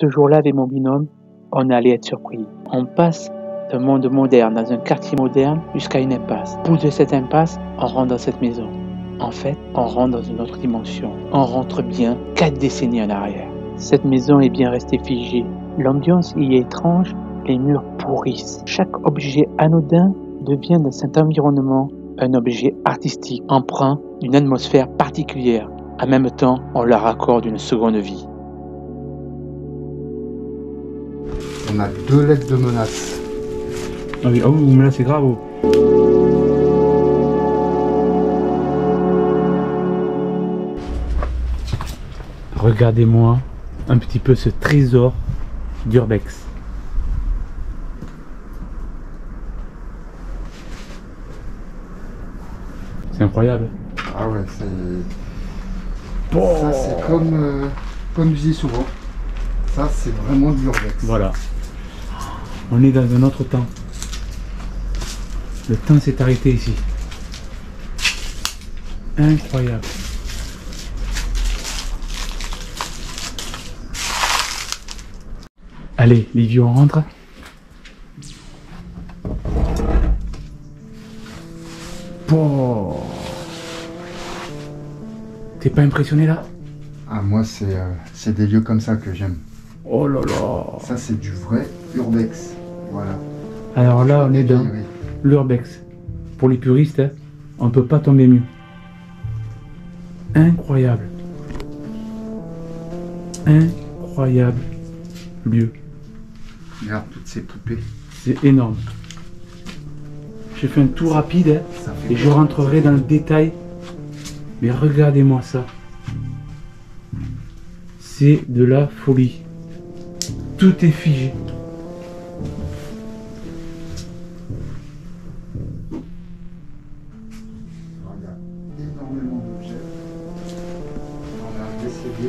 Ce jour-là, avec mon binôme, on allait être surpris. On passe d'un monde moderne, dans un quartier moderne, jusqu'à une impasse. Au bout de cette impasse, on rentre dans cette maison. En fait, on rentre dans une autre dimension. On rentre bien 4 décennies en arrière. Cette maison est bien restée figée. L'ambiance y est étrange, les murs pourrissent. Chaque objet anodin devient dans cet environnement un objet artistique, empreint d'une atmosphère particulière. En même temps, on leur accorde une seconde vie. On a 2 lettres de menace. Ah oui, oh, mais là c'est grave. Oh. Regardez-moi un petit peu ce trésor d'Urbex. C'est incroyable. Ah ouais, c'est... Oh. Ça c'est comme je dis souvent. Ça c'est vraiment de l'urbex. Voilà. On est dans un autre temps. Le temps s'est arrêté ici. Incroyable. Allez, Livio, on rentre. Oh. T'es pas impressionné là? Ah moi c'est des lieux comme ça que j'aime. Oh là là. Ça c'est du vrai urbex. Voilà. Alors là, on est dans Oui. l'Urbex. Pour les puristes, hein, on ne peut pas tomber mieux. Incroyable. Incroyable lieu. Regarde toutes ces poupées. C'est énorme. J'ai fait un tour rapide hein, Ça fait et je rentrerai dans le détail. Mais regardez-moi ça. C'est de la folie. Tout est figé. Regarde, énormément d'objets. On a un décédé.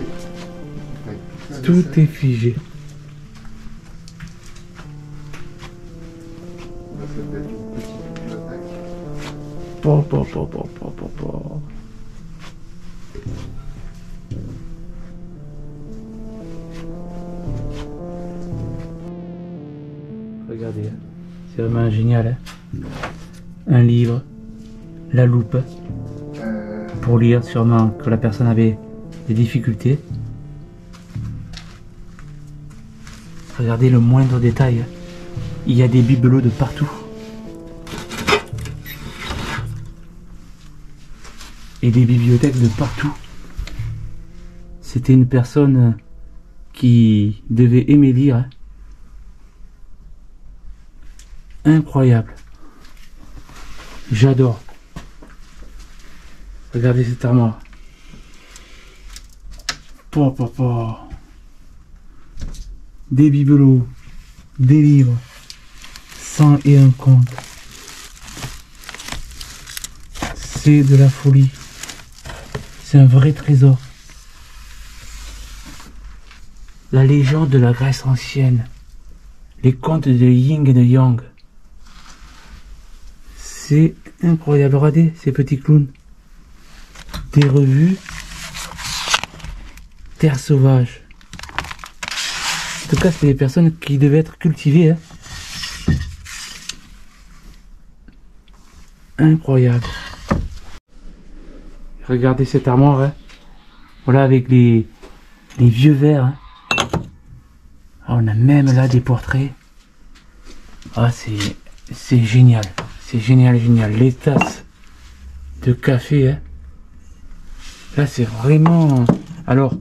Tout est figé. Ça peut être une petite bibliothèque. Po. Regardez, hein. C'est vraiment génial. Hein. Un livre, la loupe, pour lire sûrement que la personne avait des difficultés. Regardez le moindre détail. Hein. Il y a des bibelots de partout. Et des bibliothèques de partout. C'était une personne qui devait aimer lire. Hein. Incroyable. J'adore. Regardez cette armoire. Po. Des bibelots, des livres, 101 contes. C'est de la folie. C'est un vrai trésor. La légende de la Grèce ancienne. Les contes de Yin et de Yang. C'est incroyable. Regardez ces petits clowns. Des revues. Terre sauvage. En tout cas, c'est des personnes qui devaient être cultivées. Hein. Incroyable. Regardez cette armoire. Hein. Voilà, avec les vieux verres. Hein. Ah, on a même là des portraits. Ah, c'est génial. C'est génial. Les tasses de café. Hein. Là, c'est vraiment... Alors,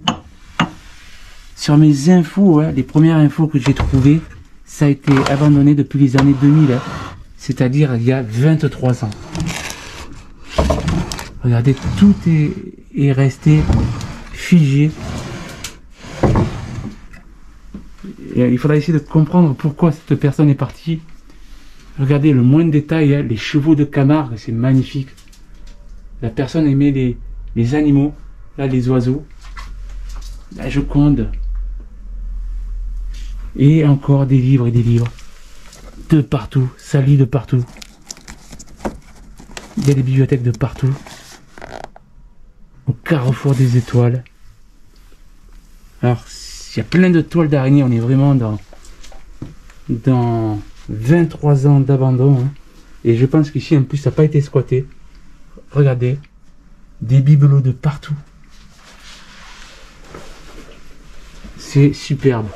sur mes infos, hein, les premières infos que j'ai trouvées, ça a été abandonné depuis les années 2000. Hein. C'est-à-dire il y a 23 ans. Regardez, tout est resté figé. Et il faudra essayer de comprendre pourquoi cette personne est partie. Regardez le moindre détail, hein, les chevaux de Camargue, c'est magnifique. La personne aimait les animaux, là les oiseaux, la Joconde. Et encore des livres et des livres. De partout, ça lit de partout. Il y a des bibliothèques de partout. Au carrefour des étoiles. Alors, Il y a plein de toiles d'araignée. On est vraiment dans 23 ans d'abandon. Hein. Et je pense qu'ici, en plus, ça n'a pas été squatté. Regardez. Des bibelots de partout. C'est superbe.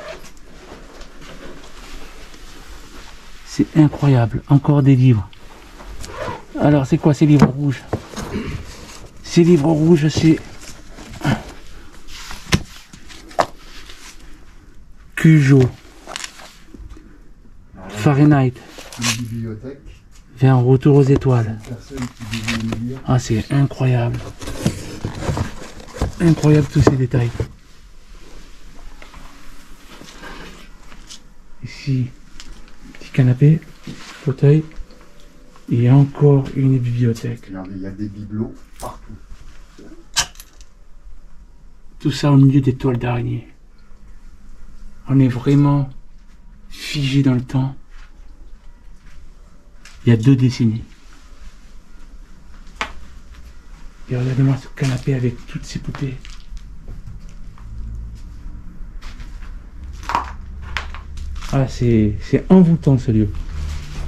C'est incroyable. Encore des livres. Alors, c'est quoi ces livres rouges? Ces livres rouges, c'est... Cujo. Fahrenheit. Une bibliothèque. Vers un retour aux étoiles. Une personne qui devait lire. Ah, c'est incroyable. Incroyable tous ces détails. Ici, petit canapé, fauteuil. Et encore une bibliothèque. Regardez, il y a des bibelots partout. Tout ça au milieu des toiles d'araignée. On est vraiment figé dans le temps. Il y a 2 décennies. Et regardez-moi ce canapé avec toutes ces poupées. Ah, c'est envoûtant ce lieu.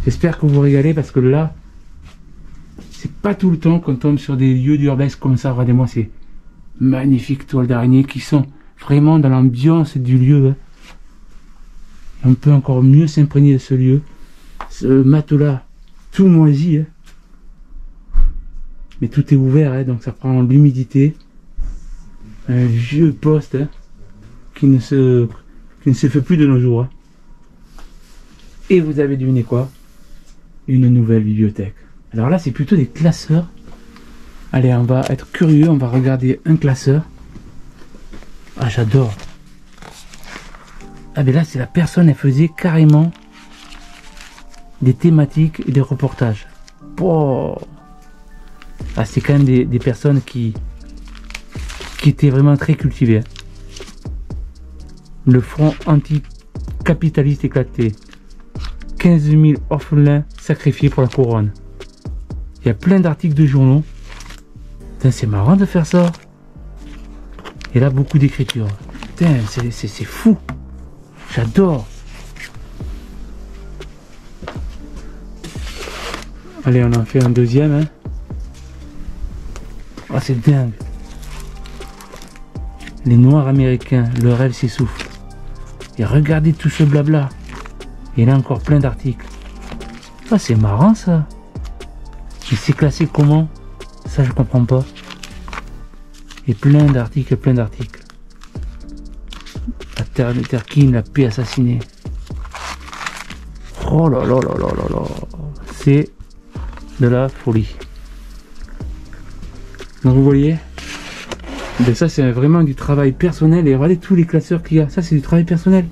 J'espère que vous vous régalez parce que là, c'est pas tout le temps qu'on tombe sur des lieux d'urbesque comme ça. Regardez-moi ces magnifiques toiles d'araignée qui sont vraiment dans l'ambiance du lieu. Hein. On peut encore mieux s'imprégner de ce lieu. Ce matelas tout moisi. Hein. Mais tout est ouvert, hein, donc ça prend l'humidité. Un vieux poste hein, qui ne se fait plus de nos jours. Hein. Et vous avez deviné quoi? Une nouvelle bibliothèque. Alors là, c'est plutôt des classeurs. Allez, on va être curieux, on va regarder un classeur. Ah, j'adore. Ah, mais là, c'est la personne, elle faisait carrément des thématiques et des reportages. Oh. Ah, c'est quand même des personnes qui étaient vraiment très cultivées. Le front anticapitaliste éclaté. 15 000 orphelins sacrifiés pour la couronne. Il y a plein d'articles de journaux. C'est marrant de faire ça. Et là, beaucoup d'écriture. Putain, c'est fou. J'adore. Allez, on en fait un deuxième. Hein. Oh, c'est dingue. Les Noirs américains, le rêve s'essouffle. Et regardez tout ce blabla. Et là encore plein d'articles. Ah, c'est marrant ça. Mais c'est classé comment? Ça, je comprends pas. Et plein d'articles, plein d'articles. La terre de Terkin, la paix assassinée. Oh là là là là là là. C'est de la folie. Donc vous voyez, ben ça c'est vraiment du travail personnel. Et regardez tous les classeurs qu'il y a. Ça c'est du travail personnel.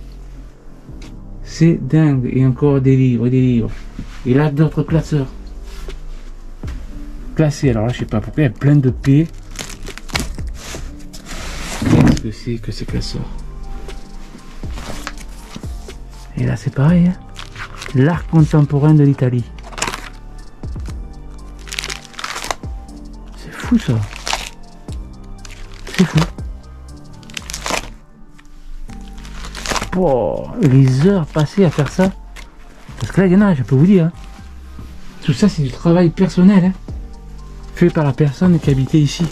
C'est dingue. Et encore des livres et des livres. Et là d'autres classeurs. Classés. Alors là je sais pas pourquoi il y a plein de P. Qu'est-ce que c'est que ces classeurs? Et là c'est pareil. Hein, l'art contemporain de l'Italie. C'est fou ça. C'est fou. Oh, les heures passées à faire ça. Parce que là il y en a, je peux vous dire. Hein. Tout ça c'est du travail personnel. Hein, fait par la personne qui habitait ici.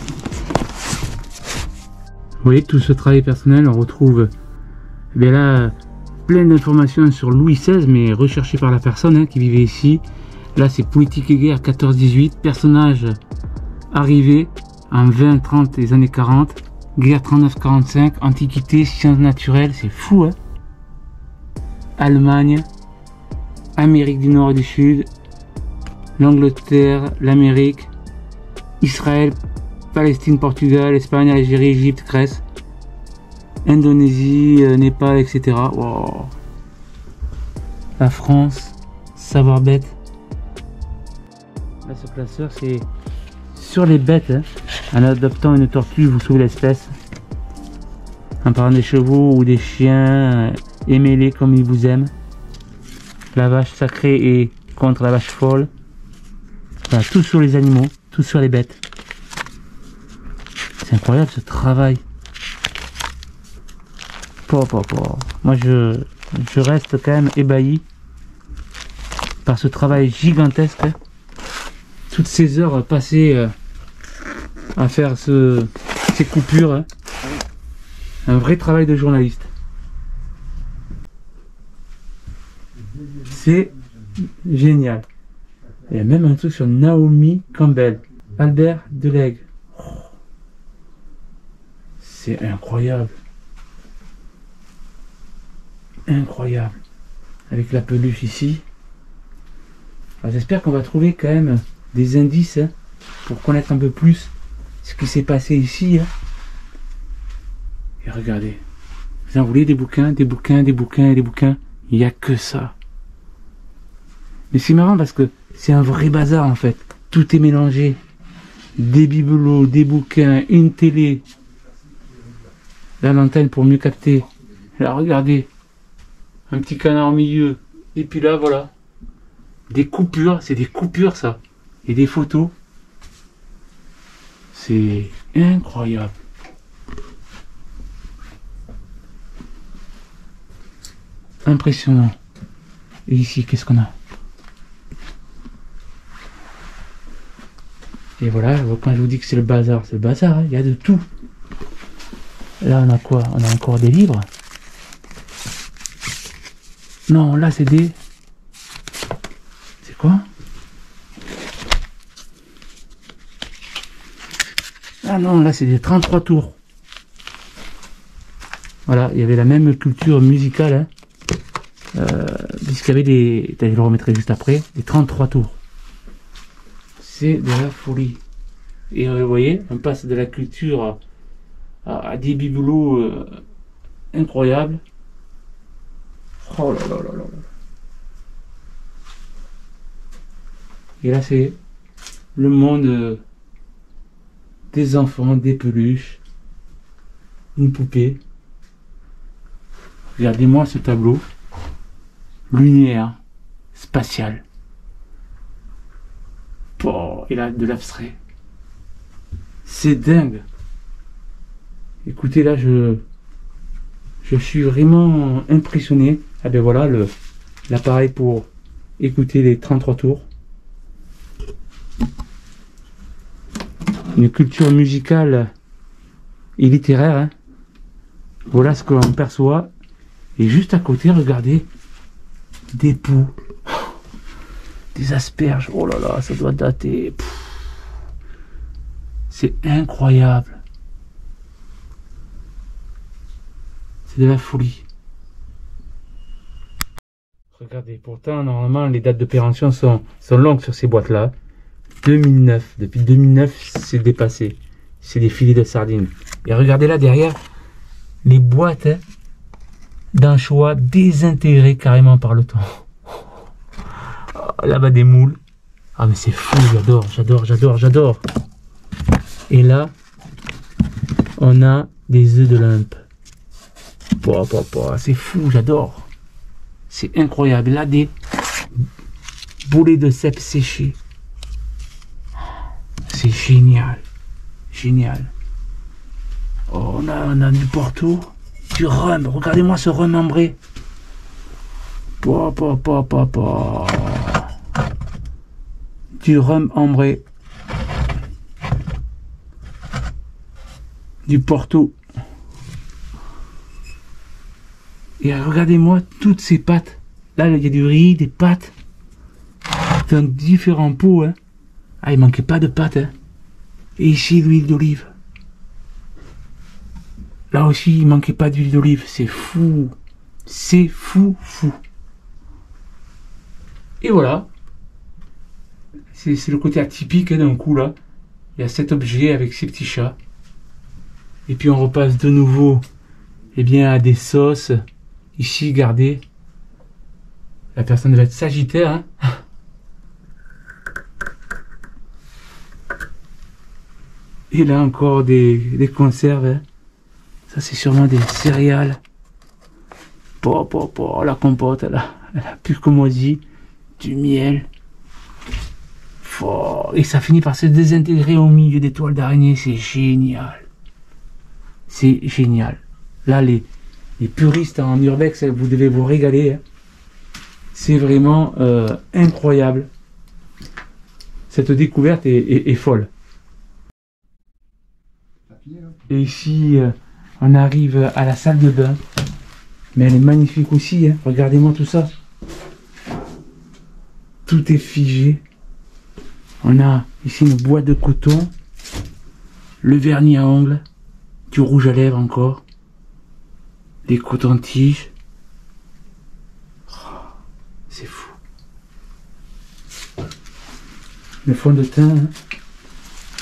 Vous voyez tout ce travail personnel, on retrouve bien là plein d'informations sur Louis XVI, mais recherchées par la personne hein, qui vivait ici. Là c'est politique et guerre 14-18, personnages arrivés en 20-30 des années 40, guerre 39-45, antiquité, sciences naturelles, c'est fou hein. Allemagne, Amérique du Nord et du Sud, l'Angleterre, l'Amérique, Israël, Palestine, Portugal, Espagne, Algérie, Égypte, Grèce, Indonésie, Népal, etc. Wow. La France, savoir bête. Là, ce classeur, c'est sur les bêtes. Hein. En adoptant une tortue, vous sauvez l'espèce. En parlant des chevaux ou des chiens, aimez-les comme ils vous aiment. La vache sacrée est contre la vache folle. Voilà, tout sur les animaux, tout sur les bêtes. C'est incroyable ce travail. Moi, je reste quand même ébahi par ce travail gigantesque. Hein. Toutes ces heures passées à faire ces coupures. Hein. Un vrai travail de journaliste. C'est génial. Il y a même un truc sur Naomi Campbell, Albert Delegue. Oh. C'est incroyable. Incroyable. Avec la peluche ici. J'espère qu'on va trouver quand même des indices hein, pour connaître un peu plus ce qui s'est passé ici. Hein. Et regardez. Vous en voulez des bouquins, des bouquins, des bouquins et des bouquins. Il n'y a que ça. Mais c'est marrant parce que c'est un vrai bazar en fait. Tout est mélangé. Des bibelots, des bouquins, une télé. Là l'antenne pour mieux capter. Là regardez. Un petit canard au milieu. Et puis là voilà. Des coupures. C'est des coupures ça. Et des photos. C'est incroyable. Impressionnant. Et ici qu'est-ce qu'on a? Et voilà, quand je vous dis que c'est le bazar, c'est le bazar, hein, il y a de tout. Là, on a quoi? On a encore des livres. Non, là, c'est des... C'est quoi? Ah non, là, c'est des 33 tours. Voilà, il y avait la même culture musicale, hein, puisqu'il y avait des... Je le remettrai juste après, des 33 tours. C'est de la folie. Et vous voyez, on passe de la culture à des bibelots incroyables. Oh là là là là. Et là, c'est le monde des enfants, des peluches, une poupée. Regardez-moi ce tableau lunaire, spatial. Oh, il a de l'abstrait. C'est dingue. Écoutez, là, je suis vraiment impressionné. Ah ben voilà, l'appareil pour écouter les 33 tours. Une culture musicale et littéraire. Hein. Voilà ce qu'on perçoit. Et juste à côté, regardez, des poux. Des asperges, oh là là, ça doit dater. C'est incroyable. C'est de la folie. Regardez, pourtant, normalement, les dates de péremption sont longues sur ces boîtes-là. 2009, depuis 2009, c'est dépassé. C'est des filets de sardines. Et regardez là derrière, les boîtes hein, d'anchois désintégrées carrément par le temps. Là-bas des moules. Ah mais c'est fou, j'adore, j'adore, j'adore, j'adore. Et là, on a des œufs de lump. C'est fou, j'adore. C'est incroyable. Là, des boulets de cèpe séchés. C'est génial. Génial. Oh, on a du Porto. Du rhum. Regardez-moi ce rhum ambré. Du rhum ambré, du Porto. Et regardez-moi toutes ces pâtes. Là, il y a du riz, des pâtes. Dans différents pots. Hein. Ah, il manquait pas de pâtes. Hein. Et ici, l'huile d'olive. Là aussi, il manquait pas d'huile d'olive. C'est fou. C'est fou, fou. Et voilà. C'est le côté atypique hein, d'un coup là. Il y a cet objet avec ces petits chats. Et puis on repasse de nouveau eh bien, à des sauces. Ici, regardez. La personne devait être Sagittaire. Hein. Et là encore des conserves. Hein. Ça c'est sûrement des céréales. La compote, elle a plus que moisi. Du miel. Et ça finit par se désintégrer au milieu des toiles d'araignée. C'est génial. C'est génial. Là, les les puristes en urbex, vous devez vous régaler. Hein. C'est vraiment incroyable. Cette découverte est folle. Et ici, on arrive à la salle de bain. Mais elle est magnifique aussi. Hein. Regardez-moi tout ça. Tout est figé. On a ici une boîte de coton, le vernis à ongles, du rouge à lèvres encore, des cotons-tiges. Oh, c'est fou. Le fond de teint, hein.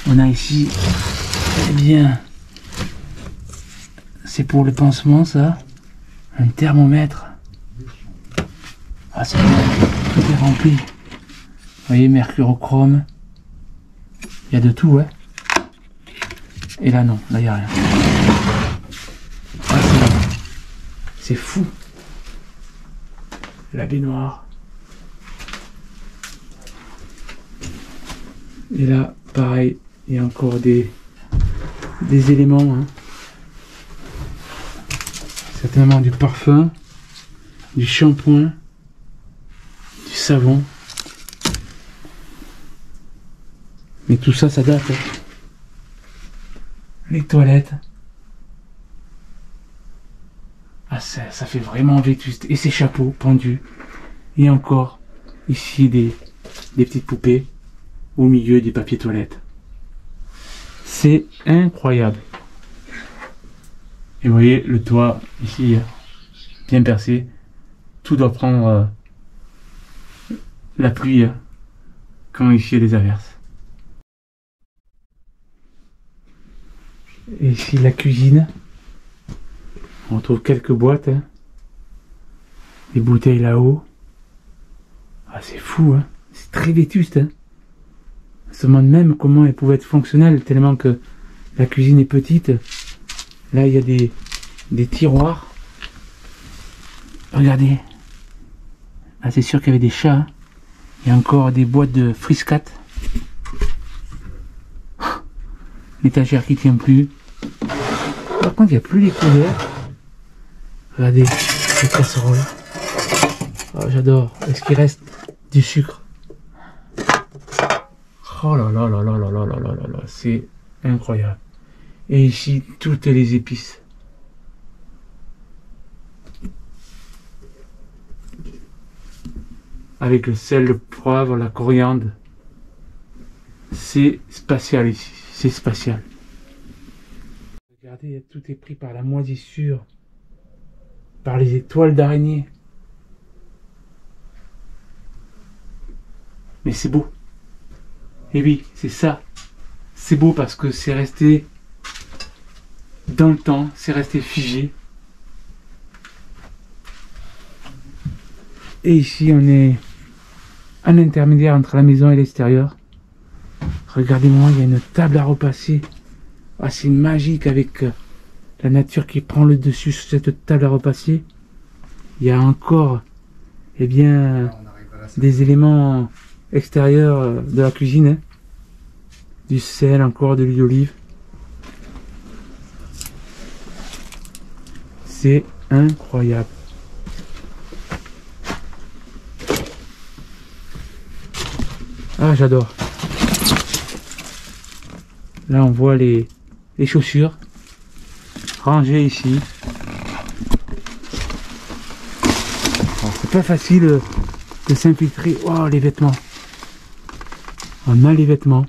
On a ici, eh bien, c'est pour le pansement ça, un thermomètre. Ah c'est bien, tout est rempli. Vous voyez, mercurochrome. Il y a de tout, ouais. Et là non, là il n'y a rien. Ah, c'est fou. La baignoire. Et là, pareil, il y a encore des éléments. Hein. Certainement du parfum, du shampoing, du savon. Mais tout ça, ça date. Hein. Les toilettes. Ah, ça fait vraiment vétuste. Et ces chapeaux pendus. Et encore, ici, des petites poupées. Au milieu des papiers toilettes. C'est incroyable. Et vous voyez, le toit, ici, bien percé. Tout doit prendre la pluie quand ici il y a des averses. Et ici la cuisine, on retrouve quelques boîtes, hein. Des bouteilles là-haut. Ah c'est fou, hein. C'est très vétuste. Hein. On se demande même comment elle pouvait être fonctionnelle tellement que la cuisine est petite. Là il y a des tiroirs. Regardez. Ah c'est sûr qu'il y avait des chats. Hein. Il y a encore des boîtes de friscat. L'étagère qui tient plus. Par contre, il n'y a plus les couverts. Regardez, les casseroles. Oh, j'adore. Est-ce qu'il reste du sucre? Oh là là là là là là là là là là. C'est incroyable. Et ici, toutes les épices. Avec le sel, le poivre, la coriandre. C'est spatial ici. C'est spatial. Regardez, tout est pris par la moisissure, par les étoiles d'araignée. Mais c'est beau. Et oui, c'est ça. C'est beau parce que c'est resté dans le temps, c'est resté figé. Et ici, on est un intermédiaire entre la maison et l'extérieur. Regardez-moi, il y a une table à repasser. Ah, c'est magique avec la nature qui prend le dessus sur cette table à repasser. Il y a encore, eh bien, des éléments extérieurs de la cuisine. Hein. Du sel, encore de l'huile d'olive. C'est incroyable. Ah, j'adore. Là, on voit les chaussures rangées ici. C'est pas facile de s'infiltrer. Oh, les vêtements. On a les vêtements.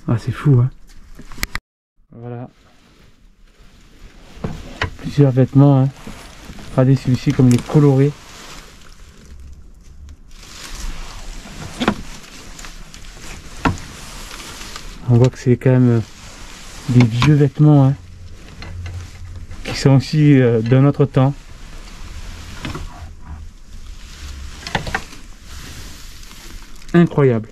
Ah, c'est fou, hein. Voilà. Plusieurs vêtements, hein. Regardez celui-ci comme il est coloré. On voit que c'est quand même des vieux vêtements, hein, qui sont aussi d'un autre temps. Incroyable.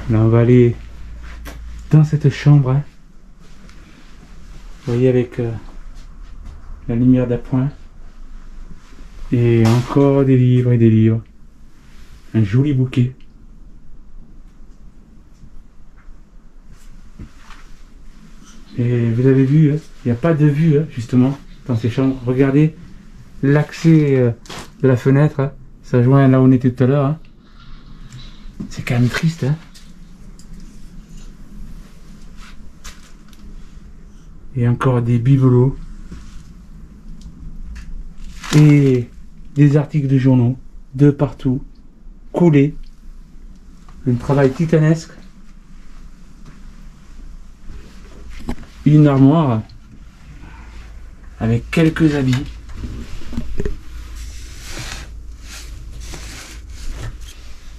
Là on va aller dans cette chambre, hein. Vous voyez avec la lumière d'appoint. Et encore des livres et des livres. Un joli bouquet. Et vous avez vu, il n'y a pas de vue justement dans ces chambres. Regardez l'accès de la fenêtre. Hein. Ça joint là où on était tout à l'heure. Hein. C'est quand même triste. Hein. Et encore des bibelots. Et des articles de journaux de partout. Collés. Un travail titanesque. Une armoire avec quelques habits.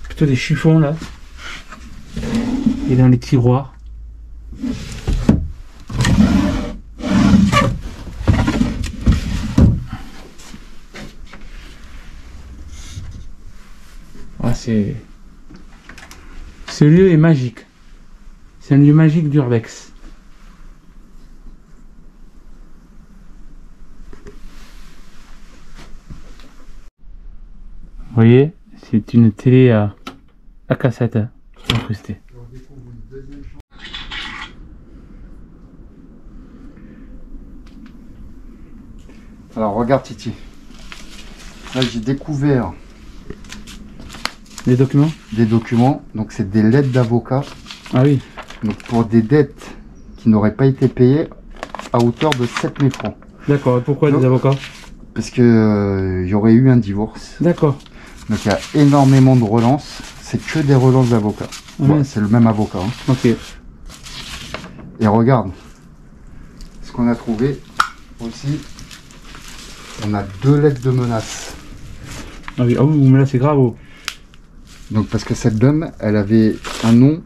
Plutôt des chiffons là. Et dans les tiroirs. Ah, ce lieu est magique. C'est un lieu magique d'Urbex. Vous voyez, c'est une télé à cassette incrustée. Alors regarde Titi. Là j'ai découvert Des documents? des documents. Donc c'est des lettres d'avocat. Ah oui. Donc pour des dettes qui n'auraient pas été payées à hauteur de 7000 francs. D'accord, pourquoi Donc, des avocats? Parce que y aurait eu un divorce. D'accord. Donc il y a énormément de relances. C'est que des relances d'avocats. Ah Bon, ouais. c'est le même avocat. Hein. Ok. Et regarde ce qu'on a trouvé aussi. On a 2 lettres de menace. Ah oui, mais là c'est grave. Oh. Donc parce que cette dame, elle avait un nom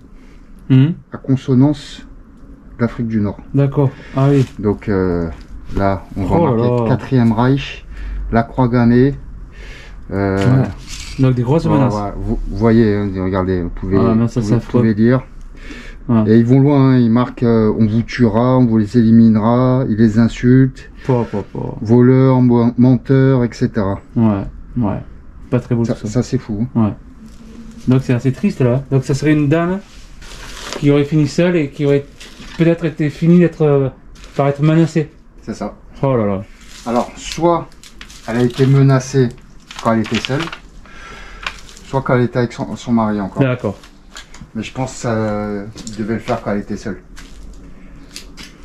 à consonance d'Afrique du Nord. D'accord. Ah oui. Donc là, on va Oh là marquer là. 4e Reich, la croix gammée. Ouais. Donc des grosses Voilà, menaces. voilà. Vous voyez, hein, regardez, vous pouvez, Ah, mais ça, vous c'est pouvez affreux. lire. Ouais. Et ils vont loin, hein, ils marquent on vous tuera, on vous les éliminera, ils les insultent, voleurs, menteurs, etc. Ouais. Ouais. Pas très beau Ça, tout ça. c'est fou. Ouais. Donc c'est assez triste là. Donc ça serait une dame qui aurait fini seule et qui aurait peut-être été fini d'être par être menacée. C'est ça. Oh là là. Alors, soit elle a été menacée quand elle était seule, soit quand elle était avec son mari encore. D'accord. Mais je pense qu'il devait le faire quand elle était seule.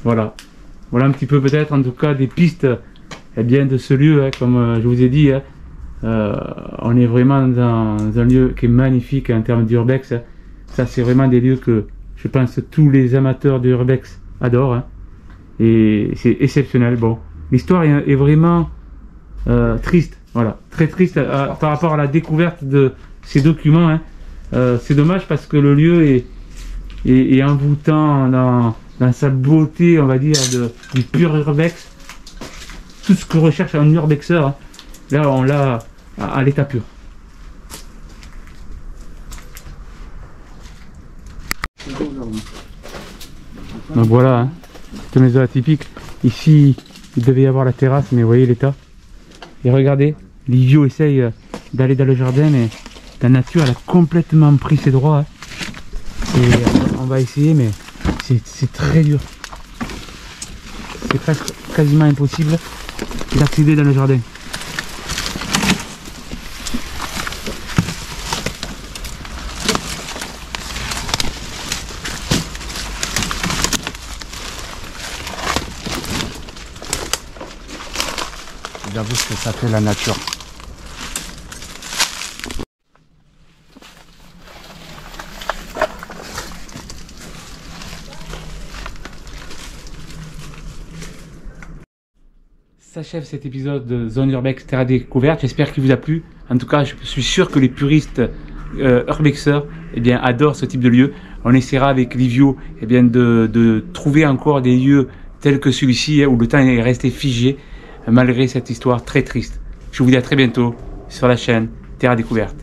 Voilà. Voilà un petit peu peut-être en tout cas des pistes bien, de ce lieu, hein, comme je vous ai dit. Hein. On est vraiment dans un lieu qui est magnifique en termes d'urbex. Hein. Ça c'est vraiment des lieux que je pense que tous les amateurs d'urbex adorent. Hein. Et c'est exceptionnel. Bon, l'histoire est vraiment triste. Voilà, très triste par rapport à la découverte de ces documents. Hein. C'est dommage parce que le lieu est envoûtant dans sa beauté, on va dire, du pur urbex. Tout ce que recherche un urbexeur, hein. Là on l'a à l'état pur. Donc voilà, hein. C'est une maison atypique. Ici il devait y avoir la terrasse, mais vous voyez l'état. Et regardez, Livio essaye d'aller dans le jardin, mais la nature elle a complètement pris ses droits. Hein. Et on va essayer, mais c'est très dur. C'est presque quasiment impossible d'accéder dans le jardin. Regardez ce que ça fait la nature. S'achève cet épisode de Zone Urbex Terre à Découverte. J'espère qu'il vous a plu. En tout cas, je suis sûr que les puristes urbexeurs adorent ce type de lieu. On essaiera avec Livio de trouver encore des lieux tels que celui-ci, où le temps est resté figé malgré cette histoire très triste. Je vous dis à très bientôt sur la chaîne Terre à Découverte.